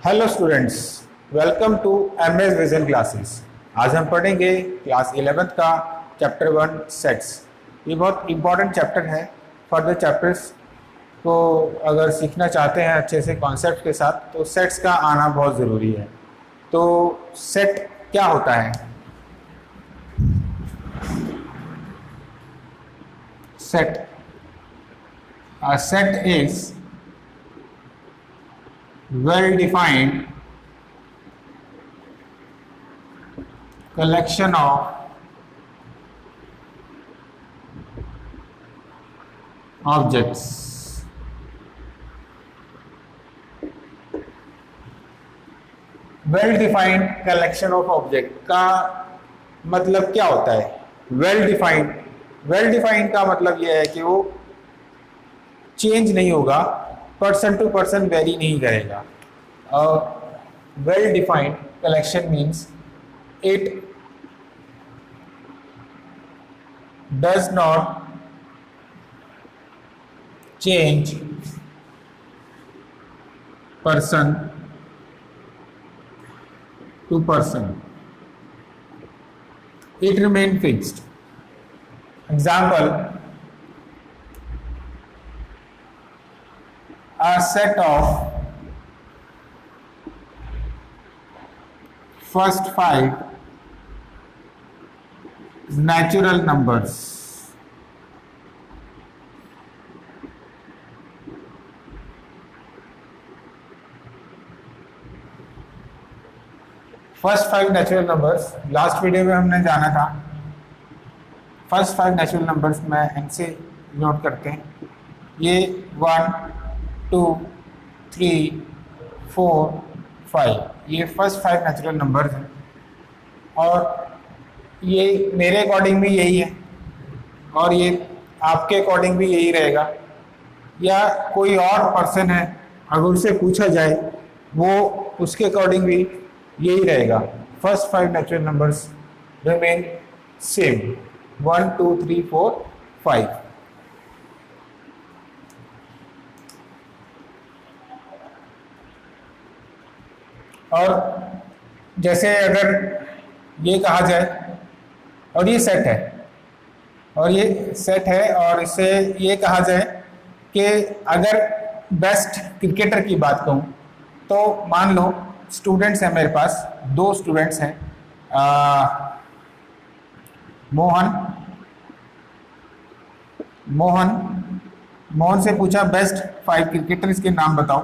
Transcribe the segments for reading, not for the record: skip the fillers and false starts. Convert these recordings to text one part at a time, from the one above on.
Hello students, welcome to MS Vision Classes. आज हम पढ़ेंगे क्लास 11th का चैप्टर 1 सेट्स। ये बहुत इम्पॉर्टेंट चैप्टर है। फर्दर चैप्टर्स को अगर सीखना चाहते हैं अच्छे से कॉन्सेप्ट के साथ तो सेट्स का आना बहुत ज़रूरी है। तो सेट क्या होता है? Set A set is well defined collection of objects. Well defined collection of object का मतलब क्या होता है? वेल डिफाइंड का मतलब यह है कि वो चेंज नहीं होगा, पर्सन टू पर्सन वेरी नहीं करेगा। Well defined collection means it does not change person to person, it remain fixed. Example, a set of first 5 natural numbers. First 5 natural numbers last video में हमने जाना था। First 5 natural numbers में इनसे note करते हैं। ये 1 2 3 4 5 ये फर्स्ट 5 नेचुरल नंबर्स हैं और ये मेरे अकॉर्डिंग भी यही है और ये आपके अकॉर्डिंग भी यही रहेगा, या कोई और पर्सन है अगर उससे पूछा जाए वो उसके अकॉर्डिंग भी यही रहेगा। First 5 natural numbers remain same 1 2 3 4 5। और जैसे अगर ये कहा जाए और ये सेट है और इससे ये कहा जाए कि अगर बेस्ट क्रिकेटर की बात कहूँ तो मान लो स्टूडेंट्स हैं, मेरे पास 2 स्टूडेंट्स हैं, मोहन से पूछा बेस्ट 5 क्रिकेटर्स के नाम बताओ,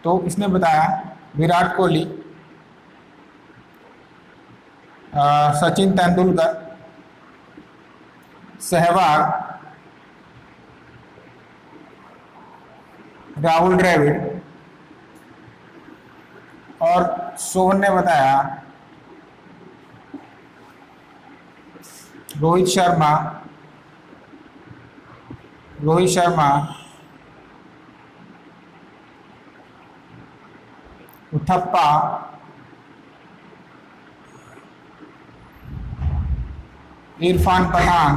तो इसने बताया विराट कोहली, सचिन तेंदुलकर, सहवाग, राहुल द्रविड़, और सोहन ने बताया रोहित शर्मा, उथप्पा, इरफान पठान,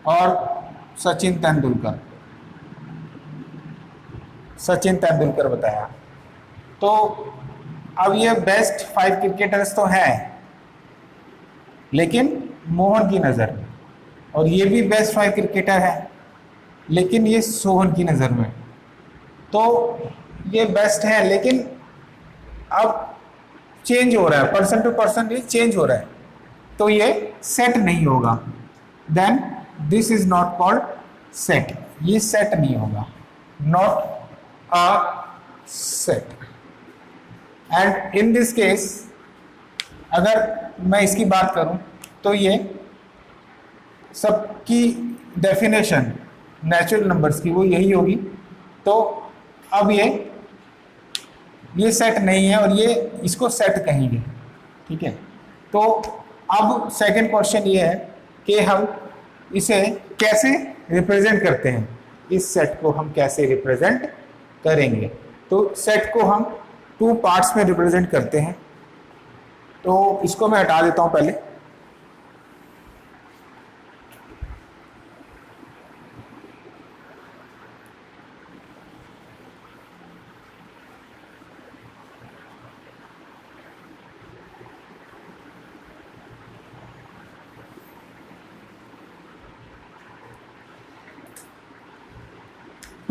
और सचिन तेंदुलकर बताया। तो अब ये बेस्ट 5 क्रिकेटर्स तो हैं लेकिन मोहन की नज़र में, और ये भी बेस्ट 5 क्रिकेटर है लेकिन ये सोहन की नज़र में। तो ये बेस्ट है लेकिन अब चेंज हो रहा है, पर्सन टू पर्सन ये चेंज हो रहा है, तो ये सेट नहीं होगा। Then this is not called set, ये सेट नहीं होगा, not a set. And in this case अगर मैं इसकी बात करूं तो ये सबकी डेफिनेशन नेचुरल नंबर्स की वो यही होगी। तो अब ये सेट नहीं है और ये इसको सेट कहेंगे, ठीक है। तो अब सेकंड क्वेश्चन ये है कि हम इसे कैसे रिप्रेजेंट करते हैं, इस सेट को हम कैसे रिप्रेजेंट करेंगे। तो सेट को हम 2 पार्ट्स में रिप्रेजेंट करते हैं। तो इसको मैं हटा देता हूं पहले।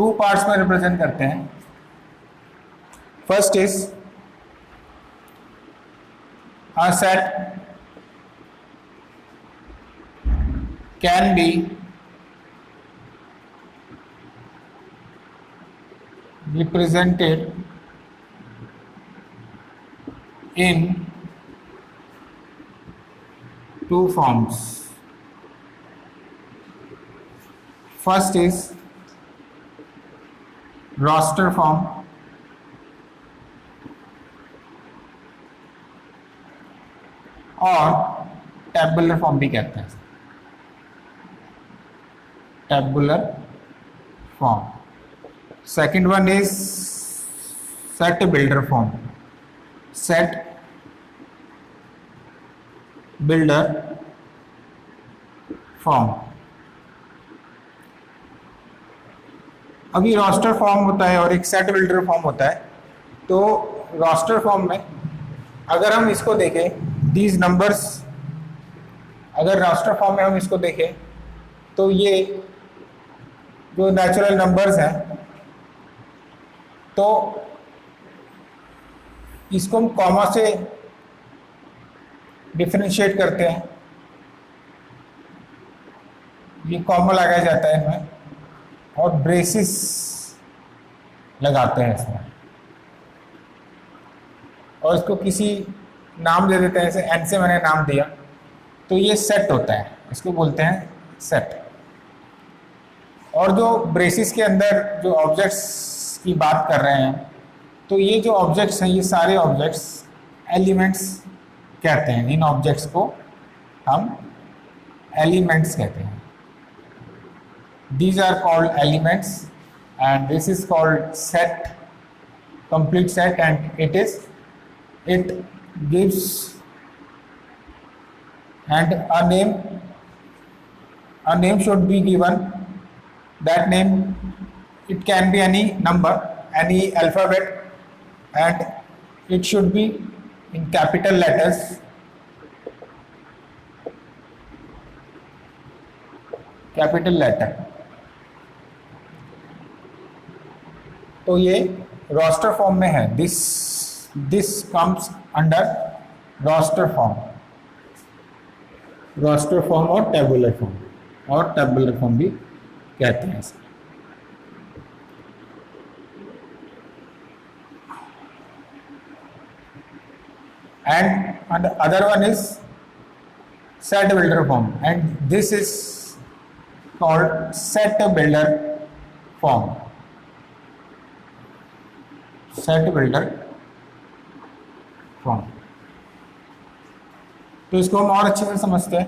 टू पार्ट्स में रिप्रेजेंट करते हैं. First is a set can be represented in two forms. First is roster form और टेबुलर फॉर्म भी कहते हैं. Tabular form. Second one is set builder form. Set builder form. अभी रोस्टर फॉर्म होता है और एक सेट बिल्डर फॉर्म होता है. तो रोस्टर फॉर्म में अगर हम इसको देखें, दीज नंबर्स, अगर रास्टर फॉर्म में हम इसको देखें तो ये जो नेचुरल नंबर्स हैं, तो इसको हम कॉमा से डिफरेंशिएट करते हैं. ये कॉमा लगाया जाता है इनमें और ब्रेसिस लगाते हैं इसमें और इसको किसी नाम दे देते हैं. जैसे एन से मैंने नाम दिया तो ये सेट होता है, इसको बोलते हैं सेट. और जो ब्रेसिस के अंदर जो ऑब्जेक्ट्स की बात कर रहे हैं, तो ये जो ऑब्जेक्ट्स हैं, ये सारे ऑब्जेक्ट्स एलिमेंट्स कहते हैं. इन ऑब्जेक्ट्स को हम एलिमेंट्स कहते हैं. These are called elements and this is called set, complete set. And it gives and a name should be given. That name, it can be any number, any alphabet, and it should be in capital letters. Capital letter. तो ये roster form में है. This comes under roster form. roster form और tabular form, और tabular form भी कहते हैं इसे. And the other one is set builder form, and this is called set builder form. Set builder form. तो इसको हम और अच्छे से समझते हैं.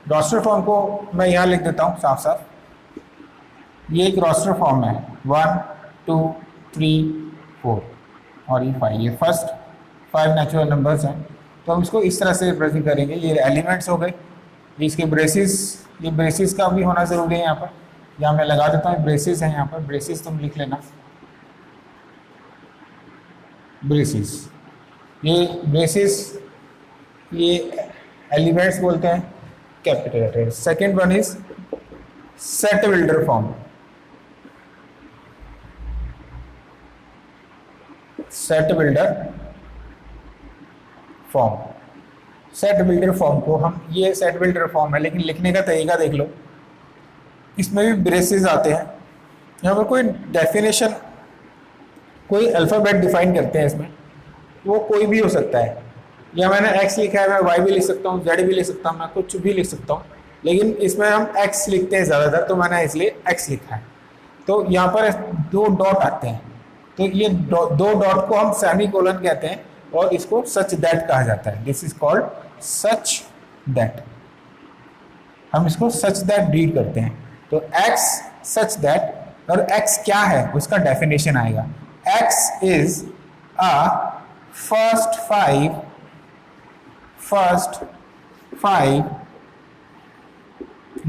रोस्टर फॉर्म को मैं यहां लिख देता हूं साफ साफ. ये एक रोस्टर फॉर्म है. 1 2 3 4 और ये 5. ये फर्स्ट 5 नेचुरल नंबर्स हैं. तो हम इसको इस तरह से रिप्रेजेंट करेंगे. ये एलिमेंट्स हो गए. इसके ब्रेसिस, ये ब्रेसिस का भी होना ज़रूरी है यहाँ पर. यहाँ मैं लगा देता हूँ ब्रेसिस है. यहाँ पर ब्रेसिस तुम लिख लेना. ब्रेसिस, ये ब्रेसिस, ये एलिमेंट्स बोलते हैं capital letter. Second one is set builder form. Set builder form. Set builder form को हम, ये सेट बिल्डर फॉर्म है लेकिन लिखने का तरीका देख लो. इसमें भी ब्रेसेस आते हैं. यहाँ पर कोई डेफिनेशन, कोई अल्फ़ाबेट डिफाइन करते हैं इसमें. वो कोई भी हो सकता है. या मैंने x लिखा है, मैं y भी लिख सकता हूँ, z भी लिख सकता हूँ, मैं कुछ भी लिख सकता हूँ. लेकिन इसमें हम x लिखते हैं ज़्यादातर, तो मैंने इसलिए x लिखा है. तो यहाँ पर 2 डॉट आते हैं. तो ये 2 डॉट को हम सेमी कोलन कहते हैं और इसको सच दैट कहा जाता है. This is called such that. हम इसको सच दैट रीड करते हैं. तो x सच दैट, और x क्या है उसका डेफिनेशन आएगा. x is a first five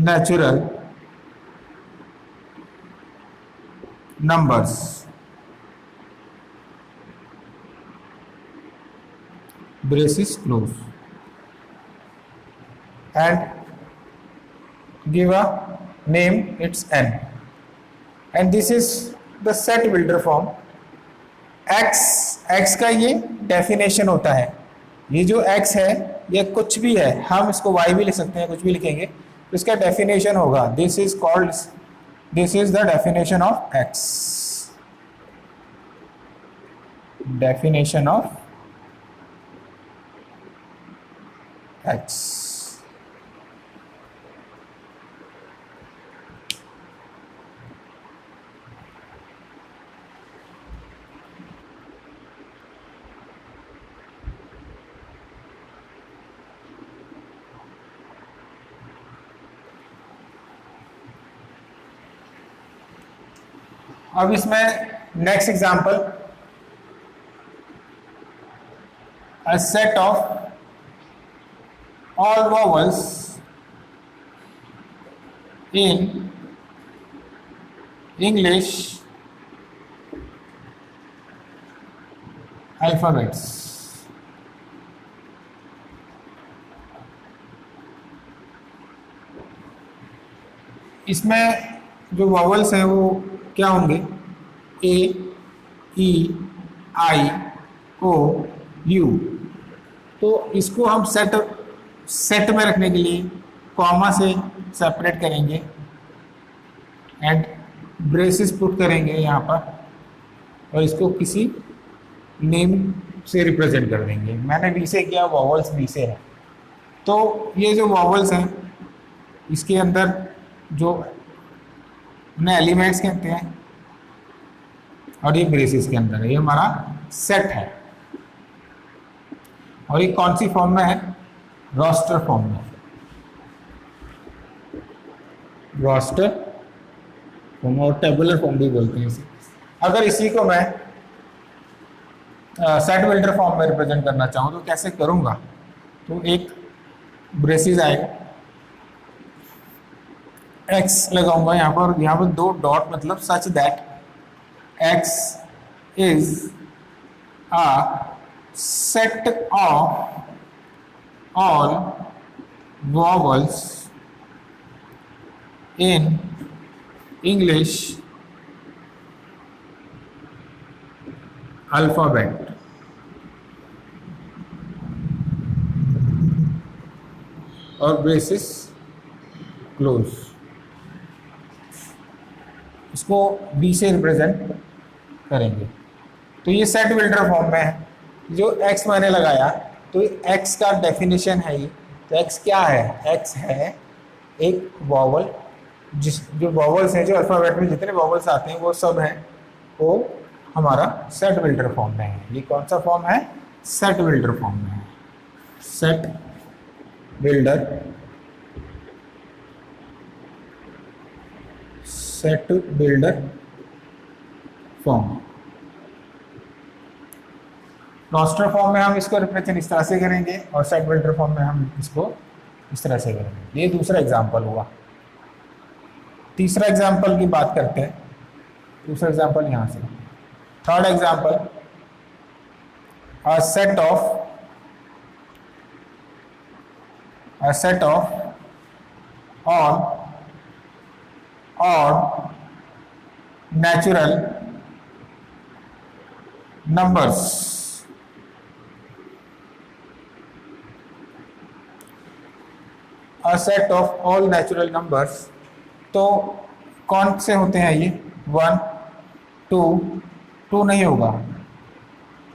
natural numbers braces close, and give a name, it's n, and this is the set builder form. x का ये डेफिनेशन होता है, ये जो x है ये कुछ भी है, हम इसको y भी लिख सकते हैं, कुछ भी लिखेंगे तो इसका डेफिनेशन होगा, this is called, this is the definition of x, definition of x. अब इसमें next example, a set of all vowels in English alphabets. इसमें जो वॉवल्स हैं वो क्या होंगे, ए, ई, आई, ओ, यू. तो इसको हम सेट में रखने के लिए कॉमा से सेपरेट करेंगे एंड ब्रेसेस पुट करेंगे यहाँ पर, और इसको किसी नेम से रिप्रेजेंट कर देंगे. मैंने बी से किया, वॉवल्स बी से है. तो ये जो वॉवल्स हैं इसके अंदर जो उन्हें एलिमेंट्स कहते हैं, और ये ब्रेसेस के अंदर है, ये हमारा सेट है. और ये कौन सी फॉर्म में है, रोस्टर फॉर्म में, रोस्टर फॉर्म और टेबुलर फॉर्म भी बोलते हैं इसे. अगर इसी को मैं सेट बिल्डर फॉर्म में रिप्रेजेंट करना चाहूँ तो कैसे करूँगा, तो एक ब्रेसेस आएगा, x लगाऊंगा यहाँ पर दो डॉट, मतलब सच that x is a set of all vowels in English alphabet. और ब्रेसेस क्लोज, इसको बी से रिप्रेजेंट करेंगे. तो ये सेट बिल्डर फॉर्म में है. जो x मैंने लगाया तो x का डेफिनेशन है ये, तो x क्या है, x है एक वॉवल, जो वॉवल्स हैं, जो अल्फाबेट में जितने वॉवल्स आते हैं वो सब हैं, वो हमारा सेट बिल्डर फॉर्म में है. ये कौन सा फॉर्म है, सेट बिल्डर फॉर्म में है, set builder, set builder form. Roster form में हम इसको रिप्रेजेंट इस तरह से करेंगे और सेट बिल्डर फॉर्म में हम इसको इस तरह से करेंगे. ये दूसरा एग्जांपल हुआ. तीसरा एग्जांपल की बात करते हैं. दूसरा एग्जांपल यहाँ से. Third example, a set of all natural numbers a set of all natural numbers. तो कौन से होते हैं ये, 1, 2 नहीं होगा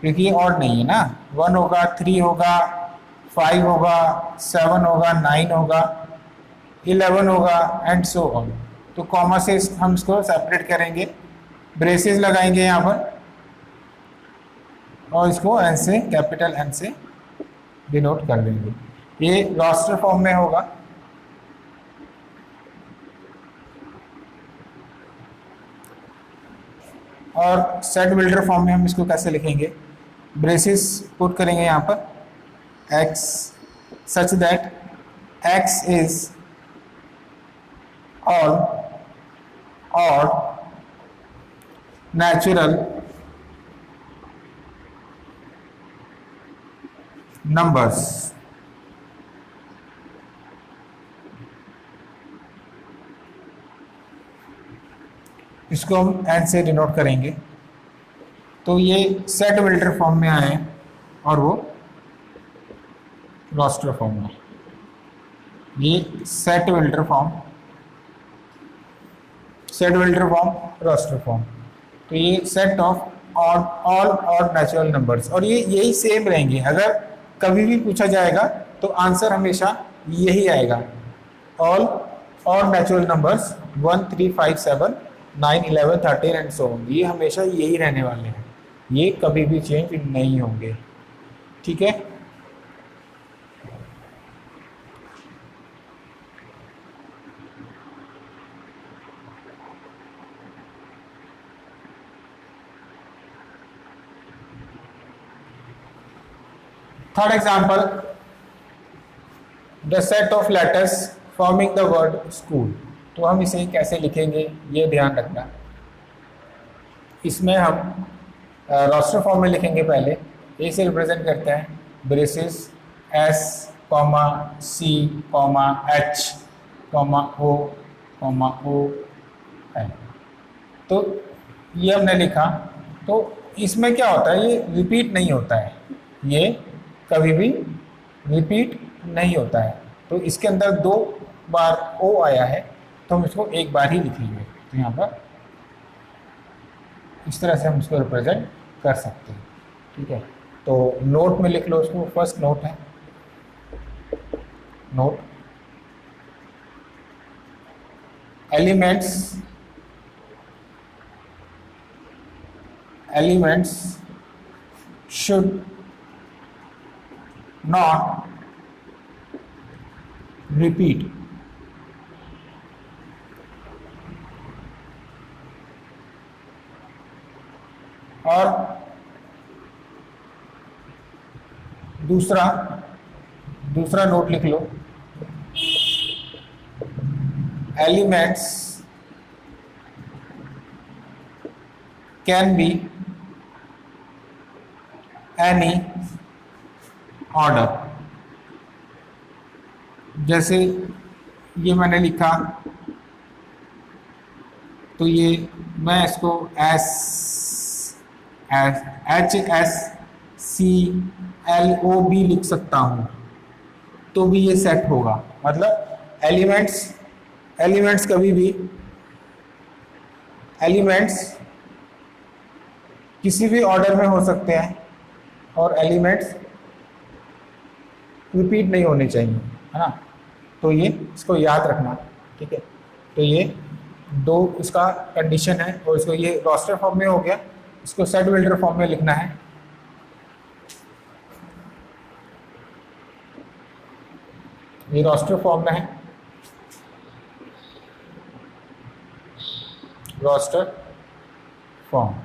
क्योंकि ये ऑड नहीं है ना. 1 होगा, 3 होगा, 5 होगा, 7 होगा, 9 होगा, 11 होगा एंड सो ऑन. तो कॉमा से हम इसको सेपरेट करेंगे, ब्रेसेस लगाएंगे यहाँ पर और इसको एन से, कैपिटल एन से डिनोट कर देंगे. ये रोस्टर फॉर्म में होगा. और सेट बिल्डर फॉर्म में हम इसको कैसे लिखेंगे, ब्रेसेस पुट करेंगे यहाँ पर, x such that x is all natural numbers. इसको हम एन से डिनोट करेंगे। तो ये सेट बिल्डर फॉर्म में आए और वो रोस्टर फॉर्म में। ये set builder form, set builder form, roster form. तो ये set of all odd natural numbers, और ये यही सेम रहेंगे। अगर कभी भी पूछा जाएगा तो आंसर हमेशा यही आएगा, all odd natural numbers 1 3 5 7 9 11 13 and so on. ये हमेशा यही रहने वाले हैं, ये कभी भी चेंज नहीं होंगे। ठीक है। Third example, the set of letters forming the word school. तो हम इसे कैसे लिखेंगे ये ध्यान रखना। इसमें हम रोस्टर फॉर्म में लिखेंगे। पहले ए से रिप्रेजेंट करते हैं braces S comma C comma H comma ओ है। तो ये हमने लिखा। तो इसमें क्या होता है, ये रिपीट नहीं होता है, ये कभी भी रिपीट नहीं होता है। तो इसके अंदर 2 बार ओ आया है, तो हम इसको एक बार ही लिखेंगे। तो यहाँ पर इस तरह से हम इसको रिप्रेजेंट कर सकते हैं। ठीक है। तो नोट में लिख लो उसको। फर्स्ट नोट है note, elements should not repeat। और दूसरा नोट लिख लो, elements can be any order. जैसे ये मैंने लिखा, तो ये मैं इसको HSCLOB लिख सकता हूँ, तो भी ये सेट होगा। मतलब एलिमेंट्स कभी भी किसी भी ऑर्डर में हो सकते हैं, और एलिमेंट्स रिपीट नहीं होने चाहिए, है ना। तो ये इसको याद रखना। ठीक है। तो ये 2 इसका कंडीशन है, और इसको ये रोस्टर फॉर्म में हो गया, इसको सेट बिल्डर फॉर्म में लिखना है। ये रोस्टर फॉर्म में है, रोस्टर फॉर्म।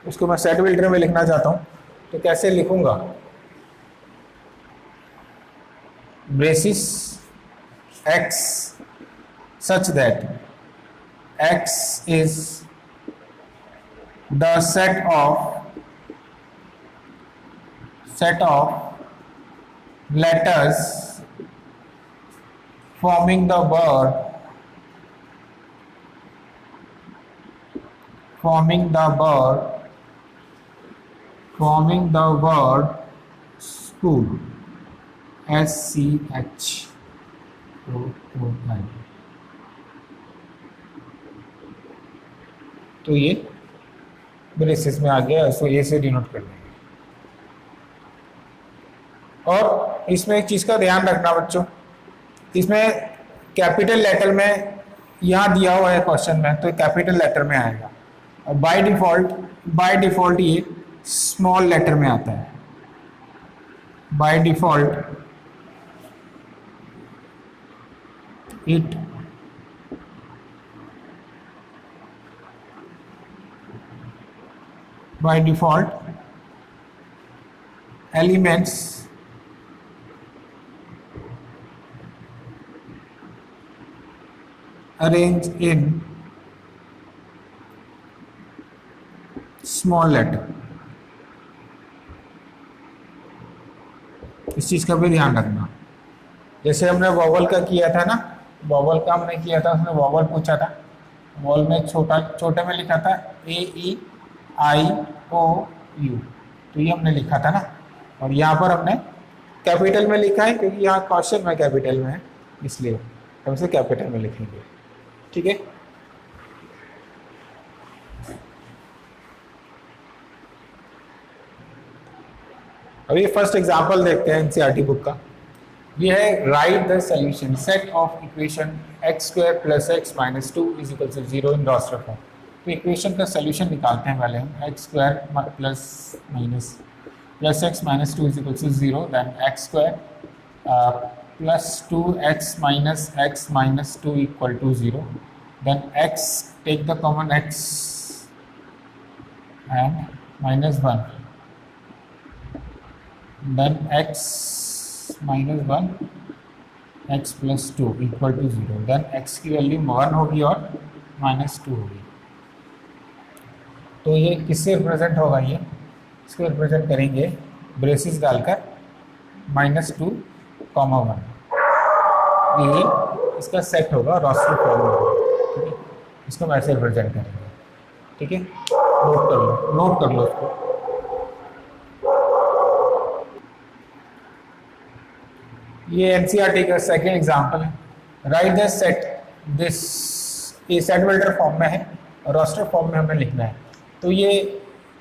इसको मैं सेट बिल्डर में लिखना चाहता हूँ, तो कैसे लिखूंगा, braces x such that x is the set of letters forming the word school, SCHOOL। तो ये ब्रेसिस में आ गया, इसको ए से डिनोट कर देंगे। और इसमें एक चीज का ध्यान रखना बच्चों, इसमें कैपिटल लेटर में यहाँ दिया हुआ है क्वेश्चन में, तो कैपिटल लेटर में आएगा। और बाय डिफॉल्ट ये स्मॉल लेटर में आता है। By default it by default elements arranged in small letter। इस चीज़ का भी ध्यान रखना। जैसे हमने वॉवल का किया था ना, वॉवल का हमने किया था, उसने वॉवल पूछा था, वॉवल में छोटे में लिखा था AEIOU, तो ये हमने लिखा था ना। और यहाँ पर हमने कैपिटल में लिखा है क्योंकि यहाँ क्वेश्चन में कैपिटल में है, इसलिए हम इसे कैपिटल में लिखेंगे। ठीक है, अभी फर्स्ट एग्जांपल देखते हैं एनसीईआरटी बुक का। ये है right the solution set of equation x square plus x minus two is equal to zero in roster form. तो इक्वेशन का सॉल्यूशन निकालते हैं पहले हम, x square plus x minus two is equal to zero, then x square plus two x minus two equal to zero, then x take the common x and minus one, then x minus one x plus two equal to zero, then x की value 1 होगी और minus two होगी। तो ये किससे represent होगा, ये इसको रिप्रेजेंट करेंगे ब्रेसिस डालकर माइनस टू कॉमा वन, ये इसका सेट होगा, रोस्टर फॉर्म होगा। ठीक है, इसको वैसे रिप्रेजेंट करेंगे। ठीक है, नोट कर लो इसको। ये एनसीईआरटी का सेकंड एग्जांपल है, राइट द सेट दिस, ये सेट बिल्डर फॉर्म में है और रोस्टर फॉर्म में हमें लिखना है। तो ये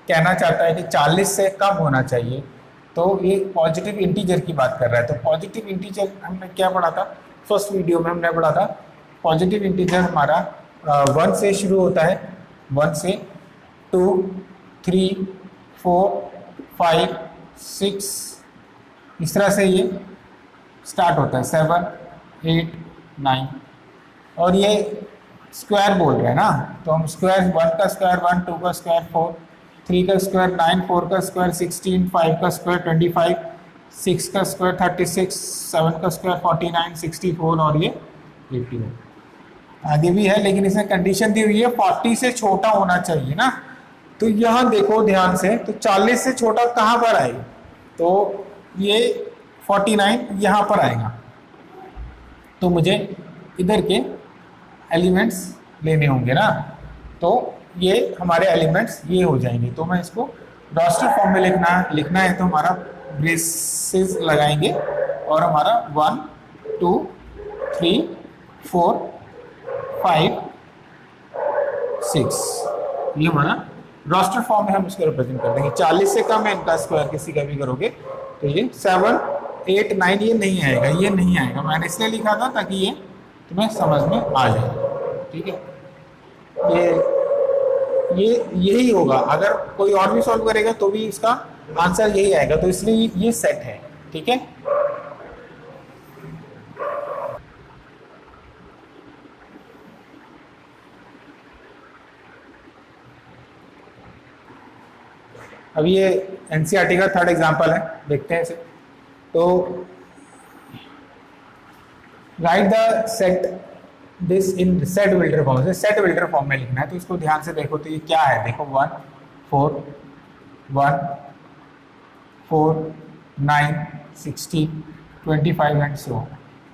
कहना चाहता है कि 40 से कम होना चाहिए, तो ये पॉजिटिव इंटीजर की बात कर रहा है। तो पॉजिटिव इंटीजर हमने क्या पढ़ा था, फर्स्ट वीडियो में हमने पढ़ा था, पॉजिटिव इंटीजर हमारा 1 से शुरू होता है, 1 से 2 3 4 5 6, इस तरह से ये स्टार्ट होता है, 7 8 9, और ये स्क्वायर बोल रहे हैं ना, तो हम स्क्वायर 1 का स्क्वायर 1, 2 का स्क्वायर 4, 3 का स्क्वायर 9, 4 का स्क्वायर 16, 5 का स्क्वायर 25, 6 का स्क्वायर 36, 7 का स्क्वायर 49, 64 और ये 81। आगे भी है लेकिन इसमें कंडीशन दी हुई है 40 से छोटा होना चाहिए ना। तो यहाँ देखो ध्यान से, तो 40 से छोटा कहाँ पर आएगा, तो ये 49 यहाँ पर आएगा। तो मुझे इधर के एलिमेंट्स लेने होंगे ना, तो ये हमारे एलिमेंट्स ये हो जाएंगे। तो मैं इसको रोस्टर फॉर्म में लिखना है, तो हमारा ब्रेसेस लगाएंगे और हमारा 1 2 3 4 5 6, ये हमारा रोस्टर फॉर्म है, हम इसको रिप्रेजेंट कर देंगे। 40 से कम है इनका स्क्वायर किसी का भी करोगे तो ये 7 8 9 ये नहीं आएगा, ये नहीं आएगा। मैंने इसलिए लिखा था ताकि ये तुम्हें समझ में आ जाए। ठीक है, यही होगा, अगर कोई और भी सॉल्व करेगा तो भी इसका आंसर यही आएगा, तो इसलिए ये सेट है। ठीक है, अब ये एनसीईआरटी का थर्ड एग्जांपल है, देखते हैं इसे। तो right the set this in set builder form, से सेट बिल्डर फॉर्म में लिखना है। तो इसको ध्यान से देखो, तो ये क्या है, देखो 1 4 1 4 9 16 25 एंड सो।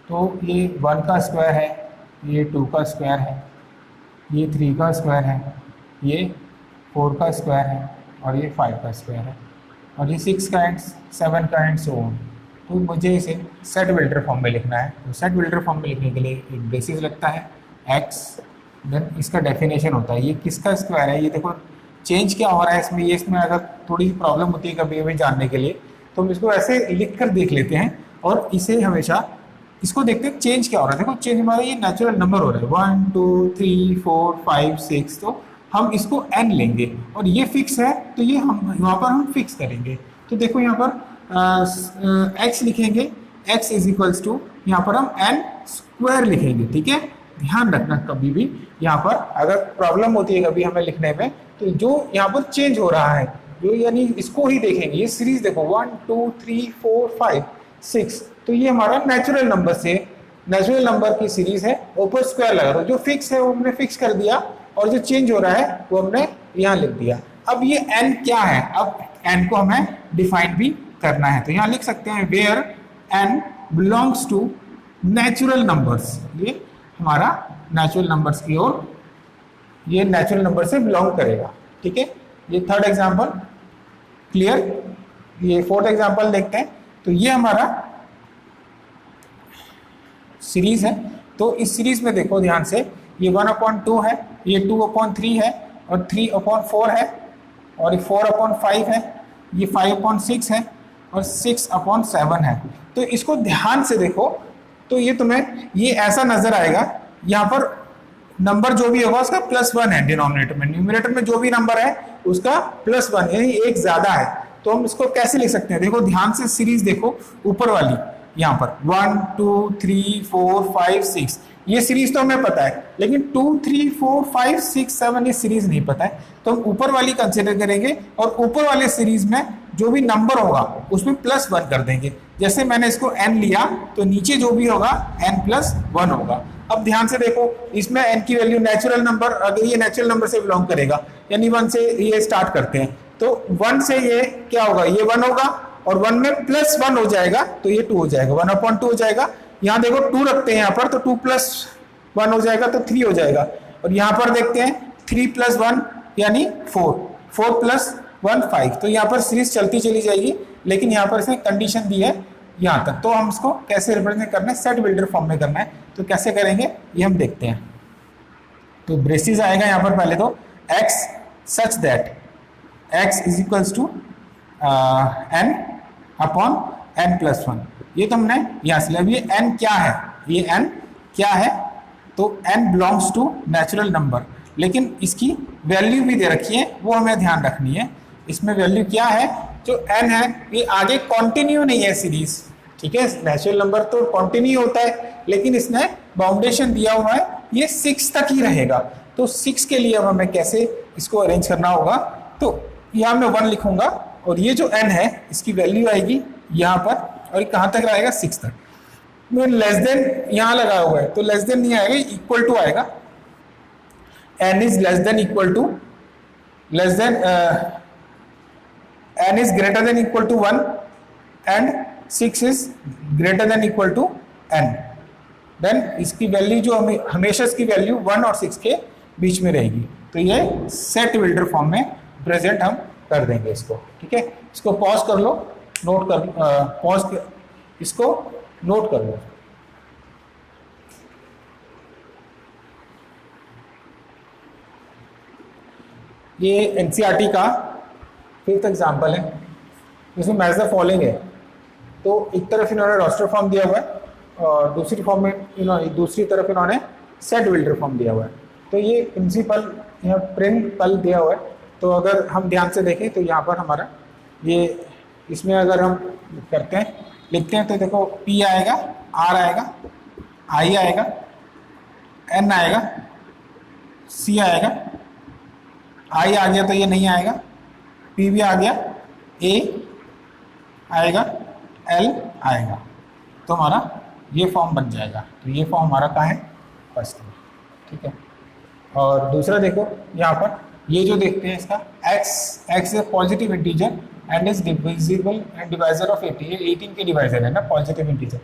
तो ये 1 का स्क्वायर है, ये 2 का स्क्वायर है, ये 3 का स्क्वायर है, ये 4 का स्क्वायर है और ये 5 का स्क्वायर है, और ये 6 का एंड 7 का एंड सो ऑन। तो मुझे इसे सेट बिल्डर फॉर्म में लिखना है। तो सेट बिल्डर फॉर्म में लिखने के लिए एक बेसिस लगता है x, देन इसका डेफिनेशन होता है, ये किसका स्क्वायर है, ये देखो चेंज क्या हो रहा है इसमें, ये इसमें अगर थोड़ी प्रॉब्लम होती है कभी कभी जानने के लिए, तो हम इसको ऐसे लिख कर देख लेते हैं और इसे हमेशा इसको देखते हैं चेंज क्या हो रहा है। देखो चेंज हमारा ये नेचुरल नंबर हो रहा है 1 2 3 4 5 6, तो हम इसको n लेंगे और ये फिक्स है, तो ये हम यहाँ पर हम फिक्स करेंगे। तो देखो यहाँ पर x लिखेंगे, x इज इक्वल्स टू यहाँ पर हम n स्क्वायर लिखेंगे। ठीक है, ध्यान रखना कभी भी यहाँ पर अगर प्रॉब्लम होती है कभी हमें लिखने में, तो जो यहाँ पर चेंज हो रहा है जो, यानी इसको ही देखेंगे। ये सीरीज देखो 1 2 3 4 5 6, तो ये हमारा नेचुरल नंबर से, नेचुरल नंबर की सीरीज है, ऊपर स्क्वायर लगा, तो जो फिक्स है वो हमने फिक्स कर दिया और जो चेंज हो रहा है वो हमने यहाँ लिख दिया। अब ये n क्या है, अब n को हमें डिफाइन भी करना है। तो यहाँ लिख सकते हैं where n belongs to natural numbers, ये हमारा नेचुरल नंबर्स की ओर, ये नेचुरल नंबर से बिलोंग करेगा। ठीक है, ये थर्ड एग्जाम्पल क्लियर। ये फोर्थ एग्जाम्पल देखते हैं। तो ये हमारा सीरीज है। तो इस सीरीज में देखो ध्यान से, ये 1/2 है, ये 2/3 है, और 3/4 है, और ये 4/5 है, ये 5/6 है, और 6/7 है। तो इसको ध्यान से देखो तो ये तुम्हें ये ऐसा नजर आएगा, यहाँ पर नंबर जो भी होगा उसका +1 है डिनोमिनेटर में, न्यूमरेटर में जो भी नंबर है उसका +1 यानी एक ज्यादा है। तो हम इसको कैसे लिख सकते हैं, देखो ध्यान से सीरीज देखो ऊपर वाली, यहाँ पर 1 2 3 4 5 6 ये सीरीज तो हमें पता है, लेकिन 2 3 4 5 6 7 ये सीरीज नहीं पता है। तो हम ऊपर वाली कंसिडर करेंगे और ऊपर वाले सीरीज में जो भी नंबर होगा उसमें +1 कर देंगे। जैसे मैंने इसको n लिया तो नीचे जो भी होगा n+1 होगा। अब ध्यान से देखो, इसमें n की वैल्यू नेचुरल नंबर, अगर ये नेचुरल नंबर से बिलोंग करेगा यानी 1 से ये स्टार्ट करते हैं, तो 1 से ये क्या होगा, ये 1 होगा, और 1 में +1 हो जाएगा तो ये 2 हो जाएगा, 1/2 हो जाएगा। यहाँ देखो 2 रखते हैं यहाँ पर, तो 2+1 हो जाएगा तो 3 हो जाएगा। और यहाँ पर देखते हैं 3+1 यानी 4, 4+1 5। तो यहाँ पर सीरीज चलती चली जाएगी, लेकिन यहाँ पर इसने कंडीशन दी है यहाँ तक। तो हम इसको कैसे रिप्रेजेंट करना है, सेट बिल्डर फॉर्म में करना है। तो कैसे करेंगे ये हम देखते हैं। तो ब्रेसिस आएगा यहाँ पर पहले तो x such that x is equals to n/n+1। ये तो हमने यहाँ से लिया। अब ये n क्या है, ये n क्या है, तो n belongs to natural number, लेकिन इसकी वैल्यू भी दे रखी है, वो हमें ध्यान रखनी है। इसमें वैल्यू क्या है, जो n है ये आगे कॉन्टिन्यू नहीं है सीरीज। ठीक है, नेचुरल नंबर तो कंटिन्यू होता है, लेकिन इसने बाउंडेशन दिया हुआ है ये 6 तक ही रहेगा। तो 6 के लिए अब हमें कैसे इसको अरेंज करना होगा, तो यहाँ मैं 1 लिखूंगा, और ये जो n है इसकी वैल्यू आएगी यहाँ पर, और ये कहाँ तक रहेगा 6 तक। लेस देन यहाँ लगा हुआ है, तो लेस देन नहीं आएगा, इक्वल टू आएगा। n is less than equal to, less than n is greater than equal to 1 and 6 is greater than equal to n। Then इसकी वैल्यू जो हमेशा इसकी वैल्यू 1 और 6 के बीच में रहेगी। तो ये सेट बिल्डर फॉर्म में प्रेजेंट हम कर देंगे इसको। ठीक है, इसको पॉज कर लो, नोट कर इसको नोट कर लो। ये एनसीईआरटी का 5th एग्जाम्पल है, इसमें मैच द फॉलोइंग है। तो एक तरफ इन्होंने रोस्टर फॉर्म दिया हुआ है, और दूसरी तरफ इन्होंने सेट बिल्डर फॉर्म दिया हुआ है। तो ये प्रिंसिपल यहाँ प्रिंट पल दिया हुआ है। तो अगर हम ध्यान से देखें तो यहाँ पर हमारा ये, इसमें अगर हम करते हैं लिखते हैं तो देखो P आएगा, R आएगा, I आएगा, N आएगा, C आएगा, I आ गया तो ये नहीं आएगा, P भी आ गया, A आएगा, L आएगा, तो हमारा ये फॉर्म बन जाएगा। तो ये फॉर्म हमारा कहाँ है, फर्स्ट में। ठीक है, और दूसरा देखो यहाँ पर ये जो देखते हैं इसका x A positive integer and is divisible and divisor of 80। ये 18 के डिवाइजर है ना, पॉजिटिव इंटीजर।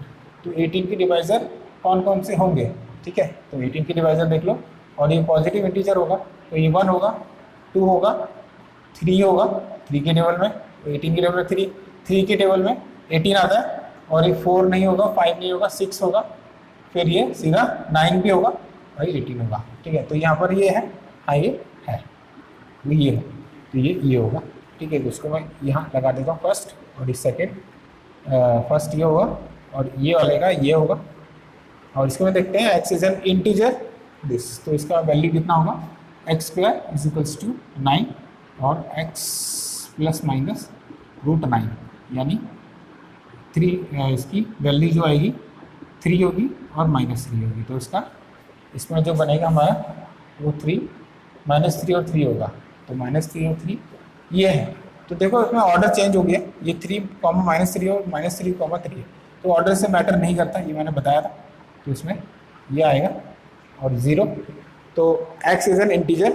तो 18 के डिवाइजर कौन कौन से होंगे, ठीक है, तो 18 के डिवाइजर देख लो। और ये पॉजिटिव इंटीजर होगा तो ये 1 होगा, 2 होगा, 3 होगा, 3 के टेबल में, तो 18 के टेबल में 3 के टेबल में 18 आता है। और ये 4 नहीं होगा, 5 नहीं होगा, 6 होगा, फिर ये सीधा 9 भी होगा और 18 होगा। ठीक है, तो यहाँ पर ये है, हाँ ये है, ये है, तो ये होगा। ठीक है, तो उसको मैं यहाँ लगा देता हूँ फर्स्ट, और इस सेकेंड, फर्स्ट ये होगा और ये वालेगा ये होगा। और इसको में देखते हैं x is an integer this, तो इसका वैल्यू कितना होगा, x² इज इक्वल्स टू 9 और x प्लस माइनस √9 यानी 3। इसकी वैल्यू जो आएगी 3 होगी और -3 होगी। तो इसमें जो बनेगा हमारा वो 3 -3 और 3 होगा। तो -3 और 3 ये है। तो देखो इसमें ऑर्डर चेंज हो गया, ये 3, -3 और -3, 3 है। तो ऑर्डर से मैटर नहीं करता, ये मैंने बताया था। तो इसमें ये आएगा और 0। तो x इज एन इंटीजर।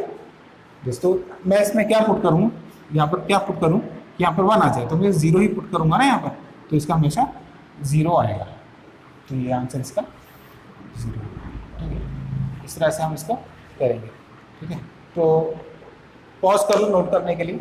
दोस्तों मैं इसमें क्या पुट करूँ, यहाँ पर क्या पुट करूँ, यहाँ पर 1 आ जाए, तो मैं 0 ही पुट करूँगा ना यहाँ पर, तो इसका हमेशा 0 आएगा। तो ये आंसर इसका 0। ठीक है, इस तरह से हम इसको करेंगे। ठीक है, तो पॉज कर लो नोट करने के लिए।